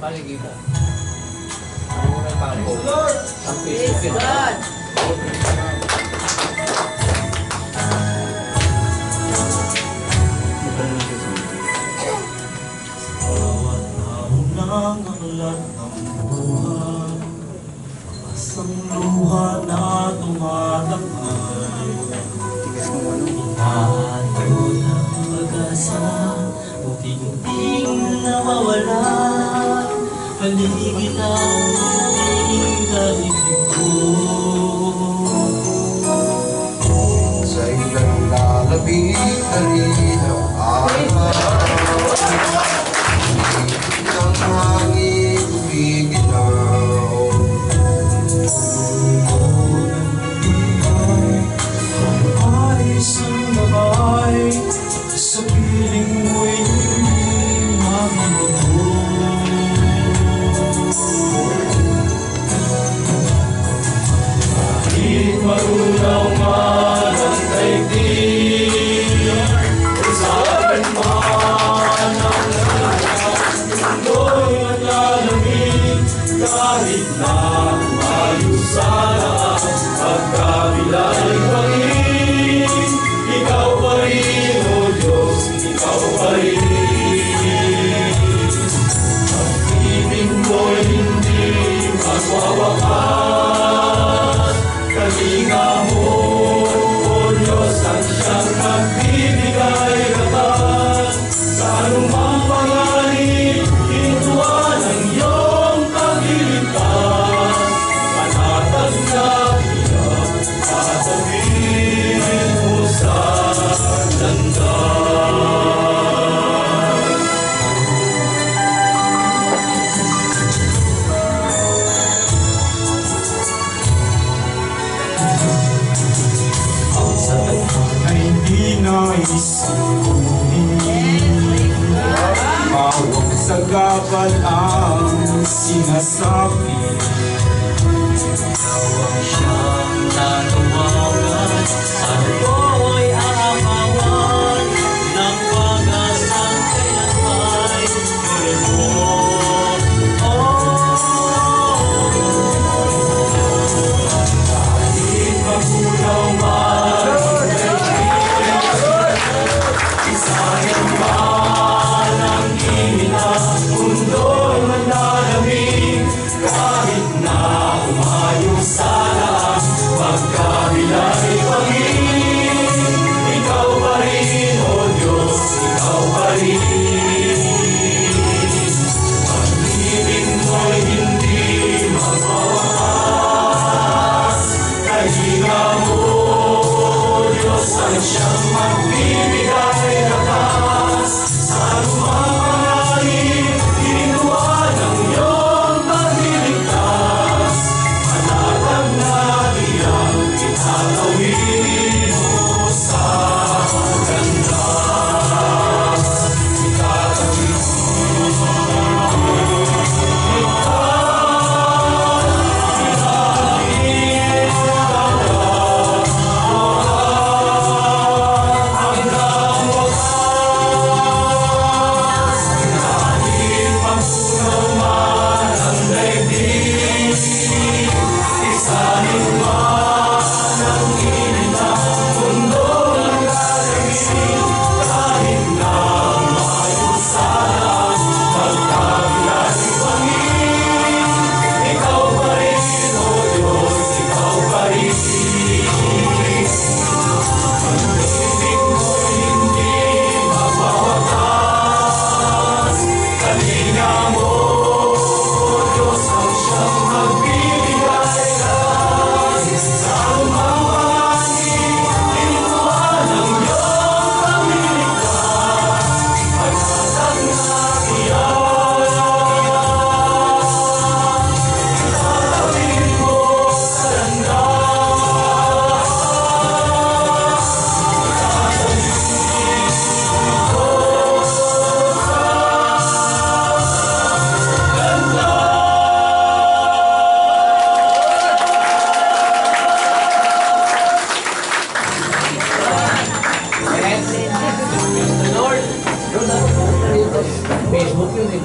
Paligi mo. Ano na pare? Ang Facebook yun. Bawat naong nangangalat ng buhay, asang luha na tumatakay. Umahatid ang pag-asa, unting-unting nawawala. Paligid ang ating daigdig ko. Sa ilang lalabig na rin ang araw, hindi ng hangin biginaw. Ang alis ang labay, sa piling mo'y hindi makinig. Kahit marunaw man ang daigdig, saan man ang mundo'y naglalamig. Kahit na mayusara ang kabila'y bangin, ikaw pa rin, O Diyos, ikaw pa rin. Ang ibig mo'y hindi magwawakas. Kalinga mo, O Diyos, ang siyang nagbibigay lakas. Sa anumang panganib, hinutuan ang iyong pagliligtas. Panatag na iyak, tatawid mo sa landas. Sa taghang ay di nais kunin, mawag sa gabal ang sinasabi. Ikaw ang siyang nanawagan, sa ako'y aapawan, ng wagas ang kailanman. Tuloy mo, kahit magunaw man, sayang man ang hina, mundo'y manlalamig. Kahit na umayo sa lahat, magkabila'y pangin, ikaw pa rin, O Diyos, ikaw pa rin. Pag-ibig mo'y hindi magwawakas. Kalinga mo, O Diyos, ang siyang magbibigay lakas. Sa anumang panganib, hinutuan ang iyong pagliligtas. Panatag na iyak, itatawid mo sa landas. Itatawid mo sa Facebook yun eh.